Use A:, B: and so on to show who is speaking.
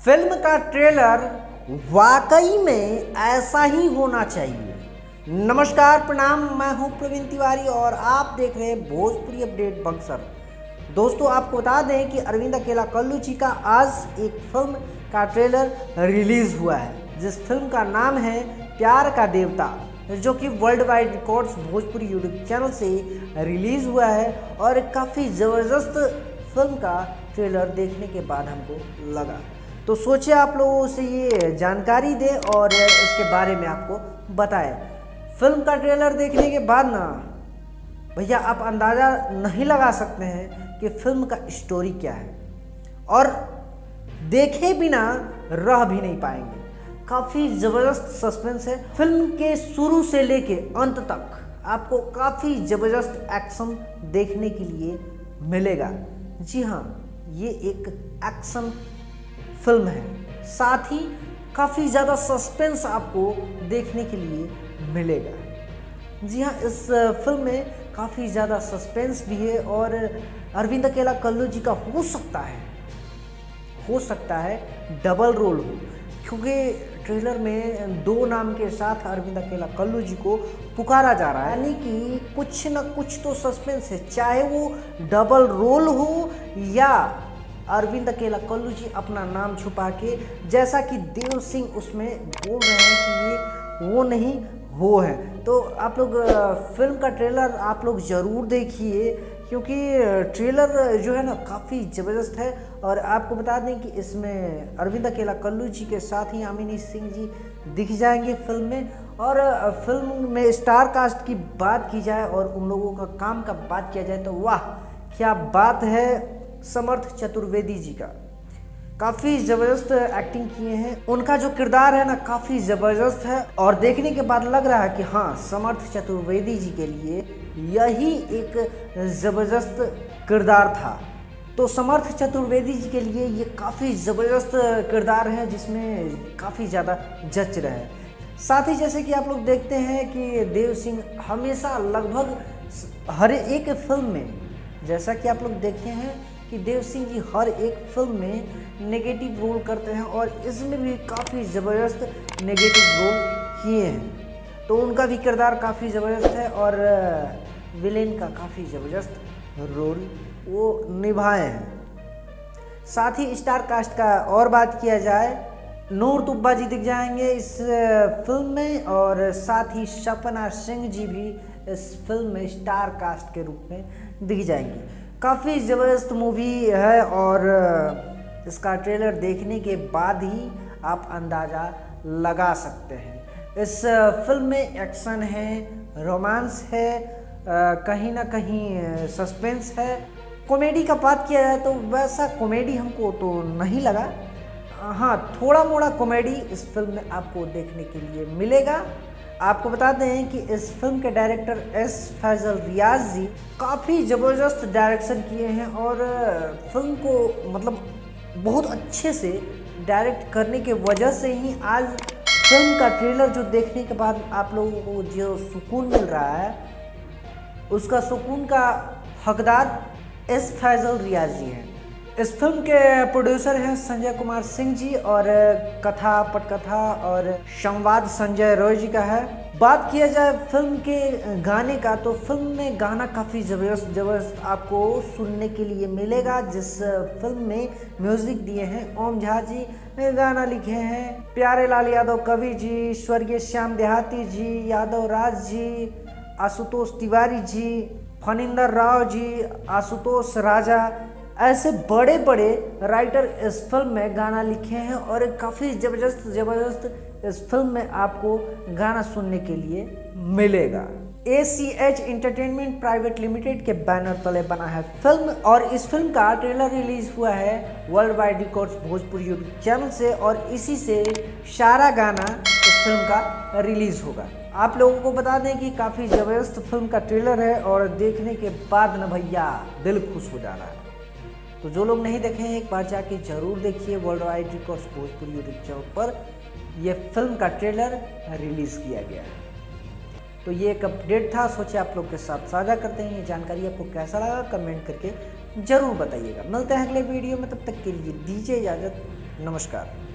A: Film का trailer वाकई में ऐसा ही होना चाहिए। नमस्कार, प्रणाम, मैं हूं प्रवीण तिवारी और आप देख रहे हैं भोजपुरी अपडेट बक्सर। दोस्तों, आपको बता दें कि अरविंद अकेला कल्लू जी का आज एक फिल्म का ट्रेलर रिलीज हुआ है, जिस फिल्म का नाम है प्यार का देवता, जो कि world wide records Bhojpuri YouTube channel से रिलीज हुआ है। और काफ़ी ज़बरदस्त फिल्म का ट्रेलर देखने के बाद हमको लगा, तो सोचे आप लोगों से ये जानकारी दें और इसके बारे में आपको बताएं। फिल्म का ट्रेलर देखने के बाद ना भैया आप अंदाज़ा नहीं लगा सकते हैं कि फिल्म का स्टोरी क्या है, और देखे बिना रह भी नहीं पाएंगे। काफ़ी ज़बरदस्त सस्पेंस है। फिल्म के शुरू से लेके अंत तक आपको काफ़ी ज़बरदस्त एक्शन देखने के लिए मिलेगा। जी हाँ, ये एक एक्शन फिल्म है, साथ ही काफ़ी ज़्यादा सस्पेंस आपको देखने के लिए मिलेगा। जी हाँ, इस फिल्म में काफ़ी ज़्यादा सस्पेंस भी है और अरविंद अकेला कल्लू जी का हो सकता है डबल रोल हो, क्योंकि ट्रेलर में 2 नाम के साथ अरविंद अकेला कल्लू जी को पुकारा जा रहा है, यानी कि कुछ न कुछ तो सस्पेंस है, चाहे वो डबल रोल हो या अरविंद अकेला कल्लू जी अपना नाम छुपा के, जैसा कि देव सिंह उसमें बोल रहे हैं कि ये वो नहीं वो है। तो आप लोग फिल्म का ट्रेलर आप लोग ज़रूर देखिए, क्योंकि ट्रेलर जो है ना काफ़ी ज़बरदस्त है। और आपको बता दें कि इसमें अरविंद अकेला कल्लू जी के साथ ही यामिनी सिंह जी दिख जाएंगे फिल्म में। और फिल्म में स्टार कास्ट की बात की जाए और उन लोगों का काम का बात किया जाए तो वाह क्या बात है, समर्थ चतुर्वेदी जी का काफ़ी ज़बरदस्त एक्टिंग किए हैं। उनका जो किरदार है ना काफ़ी ज़बरदस्त है और देखने के बाद लग रहा है कि हाँ, समर्थ चतुर्वेदी जी के लिए यही एक ज़बरदस्त किरदार था। तो समर्थ चतुर्वेदी जी के लिए ये काफ़ी ज़बरदस्त किरदार है, जिसमें काफ़ी ज़्यादा जच रहे हैं। साथ ही जैसे कि आप लोग देखते हैं कि देव सिंह हमेशा लगभग हर एक फिल्म में, जैसा कि आप लोग देखते हैं कि देव सिंह जी हर एक फिल्म में नेगेटिव रोल करते हैं और इसमें भी काफ़ी ज़बरदस्त नेगेटिव रोल किए हैं। तो उनका भी किरदार काफ़ी ज़बरदस्त है और विलेन का काफ़ी ज़बरदस्त रोल वो निभाए हैं। साथ ही स्टार कास्ट का और बात किया जाए, नूर तुब्बा जी दिख जाएंगे इस फिल्म में, और साथ ही सपना सिंह जी भी इस फिल्म में स्टार कास्ट के रूप में दिख जाएंगी। काफ़ी ज़बरदस्त मूवी है और इसका ट्रेलर देखने के बाद ही आप अंदाज़ा लगा सकते हैं। इस फिल्म में एक्शन है, रोमांस है, कहीं ना कहीं सस्पेंस है। कॉमेडी का बात किया जाए तो वैसा कॉमेडी हमको तो नहीं लगा। हाँ, थोड़ा मोड़ा कॉमेडी इस फिल्म में आपको देखने के लिए मिलेगा। आपको बता दें कि इस फिल्म के डायरेक्टर एस फैजल रियाज जी काफ़ी ज़बरदस्त डायरेक्शन किए हैं और फिल्म को मतलब बहुत अच्छे से डायरेक्ट करने के वजह से ही आज फिल्म का ट्रेलर जो देखने के बाद आप लोगों को जो सुकून मिल रहा है, उसका सुकून का हकदार एस फैजल रियाज जी हैं। इस फिल्म के प्रोड्यूसर हैं संजय कुमार सिंह जी और कथा पटकथा और संवाद संजय रॉय जी का है। बात किया जाए फिल्म के गाने का तो फिल्म में गाना काफ़ी ज़बरदस्त आपको सुनने के लिए मिलेगा। जिस फिल्म में म्यूज़िक दिए हैं ओम झा जी, गाना लिखे हैं प्यारे लाल यादव कवि जी, स्वर्गीय श्याम देहाती जी, यादव राज जी, आशुतोष तिवारी जी, फनिंदर राव जी, आशुतोष राजा, ऐसे बड़े बड़े राइटर इस फिल्म में गाना लिखे हैं और काफ़ी ज़बरदस्त इस फिल्म में आपको गाना सुनने के लिए मिलेगा। ACH एंटरटेनमेंट प्राइवेट लिमिटेड के बैनर तले बना है फिल्म और इस फिल्म का ट्रेलर रिलीज हुआ है world wide records Bhojpuri YouTube channel से और इसी से सारा गाना इस फिल्म का रिलीज होगा। आप लोगों को बता दें कि काफ़ी ज़बरदस्त फिल्म का ट्रेलर है और देखने के बाद न भैया दिल खुश हो जा रहा है। तो जो लोग नहीं देखे हैं एक बार जाके ज़रूर देखिए, world wide records Bhojpuri YouTube channel पर यह फिल्म का ट्रेलर रिलीज़ किया गया है। तो ये एक अपडेट था, सोचे आप लोग के साथ साझा करते हैं। ये जानकारी आपको कैसा लगा कमेंट करके ज़रूर बताइएगा। मिलते हैं अगले वीडियो में, तब तक के लिए दीजिए इजाज़त। नमस्कार।